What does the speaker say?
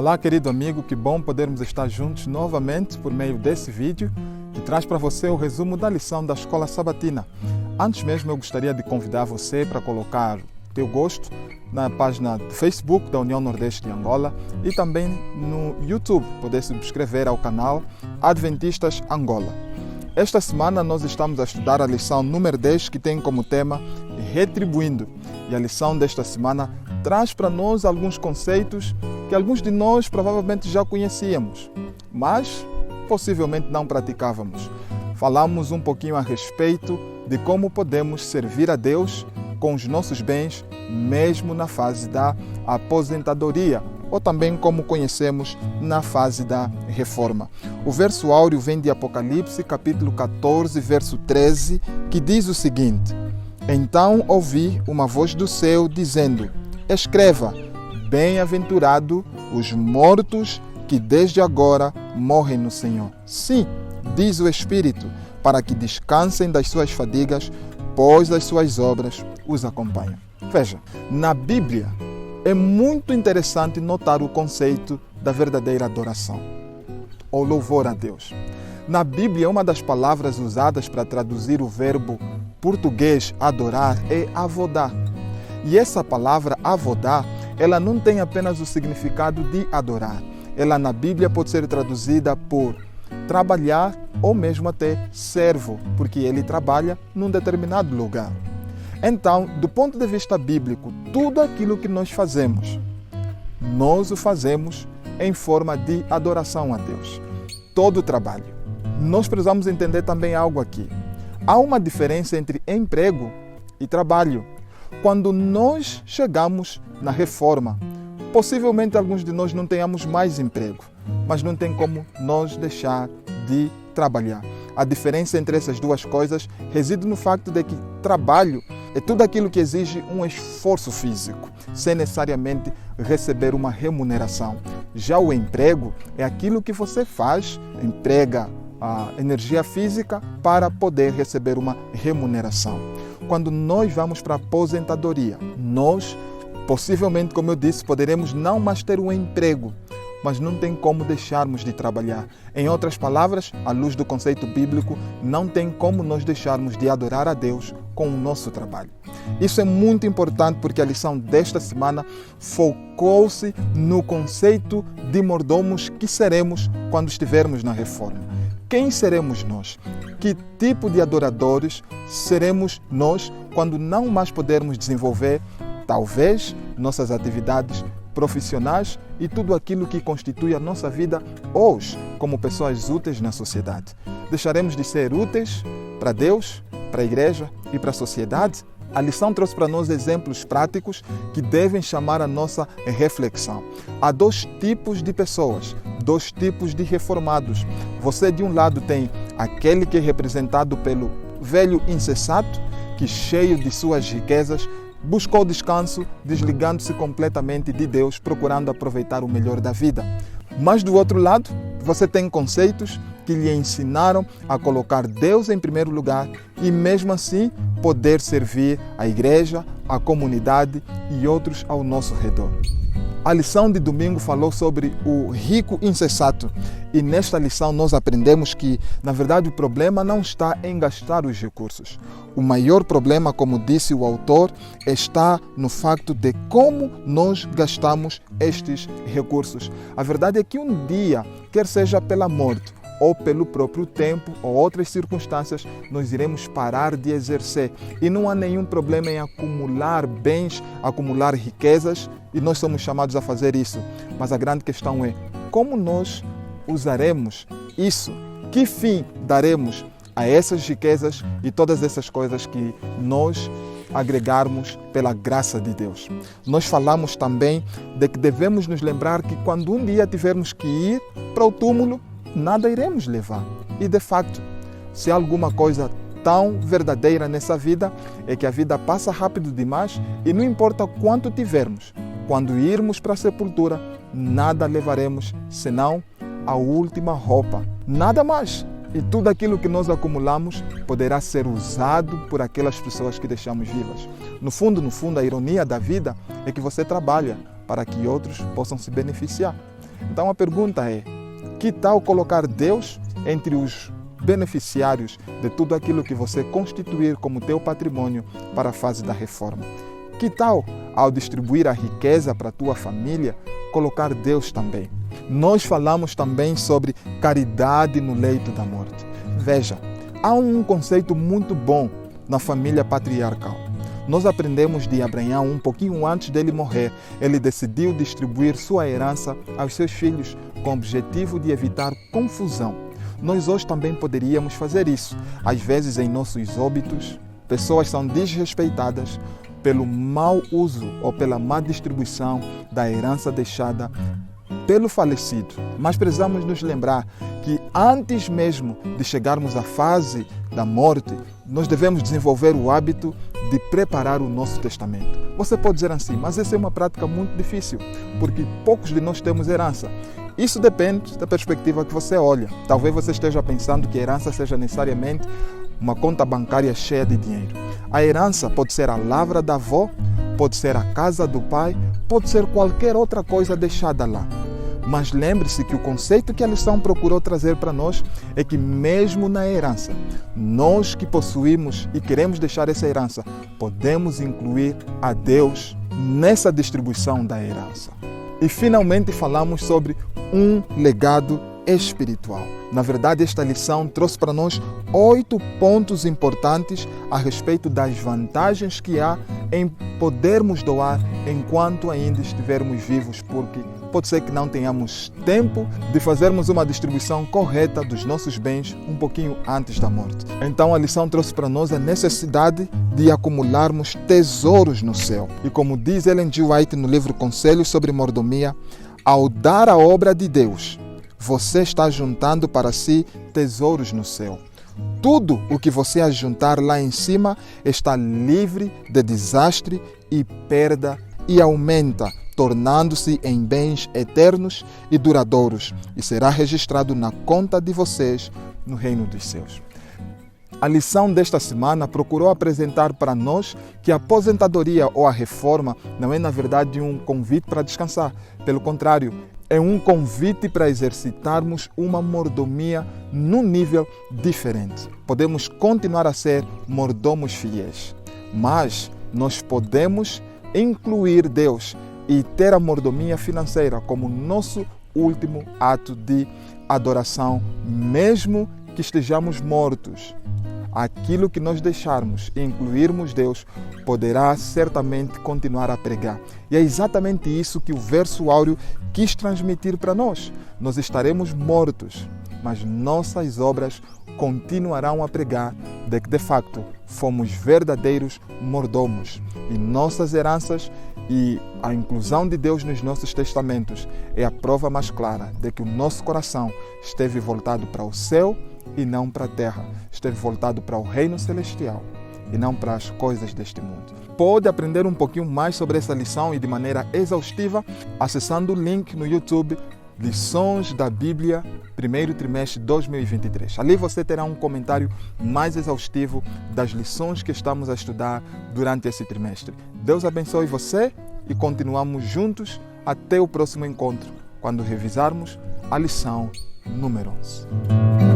Olá, querido amigo, que bom podermos estar juntos novamente por meio desse vídeo que traz para você o resumo da lição da Escola Sabatina. Antes mesmo, eu gostaria de convidar você para colocar teu gosto na página do Facebook da União Nordeste de Angola e também no YouTube, poder subscrever ao canal Adventistas Angola. Esta semana nós estamos a estudar a lição número 10, que tem como tema Retribuindo. E a lição desta semana traz para nós alguns conceitos que alguns de nós provavelmente já conhecíamos, mas possivelmente não praticávamos. Falamos um pouquinho a respeito de como podemos servir a Deus com os nossos bens, mesmo na fase da aposentadoria, ou também como conhecemos na fase da reforma. O verso áureo vem de Apocalipse, capítulo 14, verso 13, que diz o seguinte: Então ouvi uma voz do céu dizendo: Escreva, bem-aventurado os mortos que desde agora morrem no Senhor. Sim, diz o Espírito, para que descansem das suas fadigas, pois as suas obras os acompanham. Veja, na Bíblia é muito interessante notar o conceito da verdadeira adoração, ou louvor a Deus. Na Bíblia, uma das palavras usadas para traduzir o verbo português adorar é avodar. E essa palavra avodar, ela não tem apenas o significado de adorar. Ela na Bíblia pode ser traduzida por trabalhar ou mesmo até servo, porque ele trabalha num determinado lugar. Então, do ponto de vista bíblico, tudo aquilo que nós fazemos, nós o fazemos em forma de adoração a Deus. Todo o trabalho. Nós precisamos entender também algo aqui. Há uma diferença entre emprego e trabalho. Quando nós chegamos na reforma, possivelmente alguns de nós não tenhamos mais emprego, mas não tem como nós deixar de trabalhar. A diferença entre essas duas coisas reside no facto de que trabalho é tudo aquilo que exige um esforço físico, sem necessariamente receber uma remuneração. Já o emprego é aquilo que você faz, emprega a energia física para poder receber uma remuneração. Quando nós vamos para a aposentadoria, nós, possivelmente, como eu disse, poderemos não mais ter um emprego, mas não tem como deixarmos de trabalhar. Em outras palavras, à luz do conceito bíblico, não tem como nós deixarmos de adorar a Deus com o nosso trabalho. Isso é muito importante porque a lição desta semana focou-se no conceito de mordomos que seremos quando estivermos na reforma. Quem seremos nós? Que tipo de adoradores seremos nós quando não mais pudermos desenvolver, talvez, nossas atividades profissionais e tudo aquilo que constitui a nossa vida hoje como pessoas úteis na sociedade? Deixaremos de ser úteis para Deus, para a igreja e para a sociedade? A lição trouxe para nós exemplos práticos que devem chamar a nossa reflexão. Há dois tipos de pessoas, dois tipos de reformados. Você, de um lado, tem aquele que é representado pelo velho insensato, que, cheio de suas riquezas, buscou descanso, desligando-se completamente de Deus, procurando aproveitar o melhor da vida. Mas, do outro lado, você tem conceitos que lhe ensinaram a colocar Deus em primeiro lugar e, mesmo assim, poder servir a igreja, a comunidade e outros ao nosso redor. A lição de domingo falou sobre o rico insensato e nesta lição nós aprendemos que, na verdade, o problema não está em gastar os recursos. O maior problema, como disse o autor, está no facto de como nós gastamos estes recursos. A verdade é que um dia, quer seja pela morte, ou pelo próprio tempo ou outras circunstâncias, nós iremos parar de exercer. E não há nenhum problema em acumular bens, acumular riquezas, e nós somos chamados a fazer isso. Mas a grande questão é como nós usaremos isso? Que fim daremos a essas riquezas e todas essas coisas que nós agregarmos pela graça de Deus? Nós falamos também de que devemos nos lembrar que quando um dia tivermos que ir para o túmulo, nada iremos levar. E de facto, se há alguma coisa tão verdadeira nessa vida, é que a vida passa rápido demais e não importa quanto tivermos, quando irmos para a sepultura, nada levaremos senão a última roupa. Nada mais. E tudo aquilo que nós acumulamos poderá ser usado por aquelas pessoas que deixamos vivas. No fundo, a ironia da vida é que você trabalha para que outros possam se beneficiar. Então a pergunta é: que tal colocar Deus entre os beneficiários de tudo aquilo que você constituir como teu patrimônio para a fase da reforma? Que tal, ao distribuir a riqueza para a tua família, colocar Deus também? Nós falamos também sobre caridade no leito da morte. Veja, há um conceito muito bom na família patriarcal. Nós aprendemos de Abraão um pouquinho antes dele morrer. Ele decidiu distribuir sua herança aos seus filhos com o objetivo de evitar confusão. Nós hoje também poderíamos fazer isso. Às vezes, em nossos óbitos, pessoas são desrespeitadas pelo mau uso ou pela má distribuição da herança deixada pelo falecido. Mas precisamos nos lembrar que antes mesmo de chegarmos à fase da morte, nós devemos desenvolver o hábito de preparar o nosso testamento. Você pode dizer assim, mas essa é uma prática muito difícil, porque poucos de nós temos herança. Isso depende da perspectiva que você olha. Talvez você esteja pensando que a herança seja necessariamente uma conta bancária cheia de dinheiro. A herança pode ser a lavra da avó, pode ser a casa do pai, pode ser qualquer outra coisa deixada lá. Mas lembre-se que o conceito que a lição procurou trazer para nós é que mesmo na herança, nós que possuímos e queremos deixar essa herança, podemos incluir a Deus nessa distribuição da herança. E finalmente falamos sobre um legado espiritual. Na verdade, esta lição trouxe para nós 8 pontos importantes a respeito das vantagens que há em podermos doar enquanto ainda estivermos vivos, porque pode ser que não tenhamos tempo de fazermos uma distribuição correta dos nossos bens um pouquinho antes da morte. Então a lição trouxe para nós a necessidade de acumularmos tesouros no céu. E como diz Ellen G. White no livro Conselhos sobre Mordomia, ao dar a obra de Deus, você está juntando para si tesouros no céu. Tudo o que você ajuntar lá em cima está livre de desastre e perda e aumenta, tornando-se em bens eternos e duradouros, e será registrado na conta de vocês no reino dos céus. A lição desta semana procurou apresentar para nós que a aposentadoria ou a reforma não é, na verdade, um convite para descansar. Pelo contrário, é um convite para exercitarmos uma mordomia num nível diferente. Podemos continuar a ser mordomos fiéis, mas nós podemos incluir Deus e ter a mordomia financeira como nosso último ato de adoração, mesmo que estejamos mortos. Aquilo que nós deixarmos e incluirmos Deus poderá certamente continuar a pregar. E é exatamente isso que o verso áureo quis transmitir para nós. Nós estaremos mortos, mas nossas obras continuarão a pregar de que, de facto, fomos verdadeiros mordomos. E nossas heranças e a inclusão de Deus nos nossos testamentos é a prova mais clara de que o nosso coração esteve voltado para o céu e não para a terra. Esteve voltado para o reino celestial e não para as coisas deste mundo. Pode aprender um pouquinho mais sobre essa lição e de maneira exaustiva acessando o link no YouTube Lições da Bíblia, primeiro trimestre de 2023. Ali você terá um comentário mais exaustivo das lições que estamos a estudar durante esse trimestre. Deus abençoe você e continuamos juntos até o próximo encontro, quando revisarmos a lição número 11.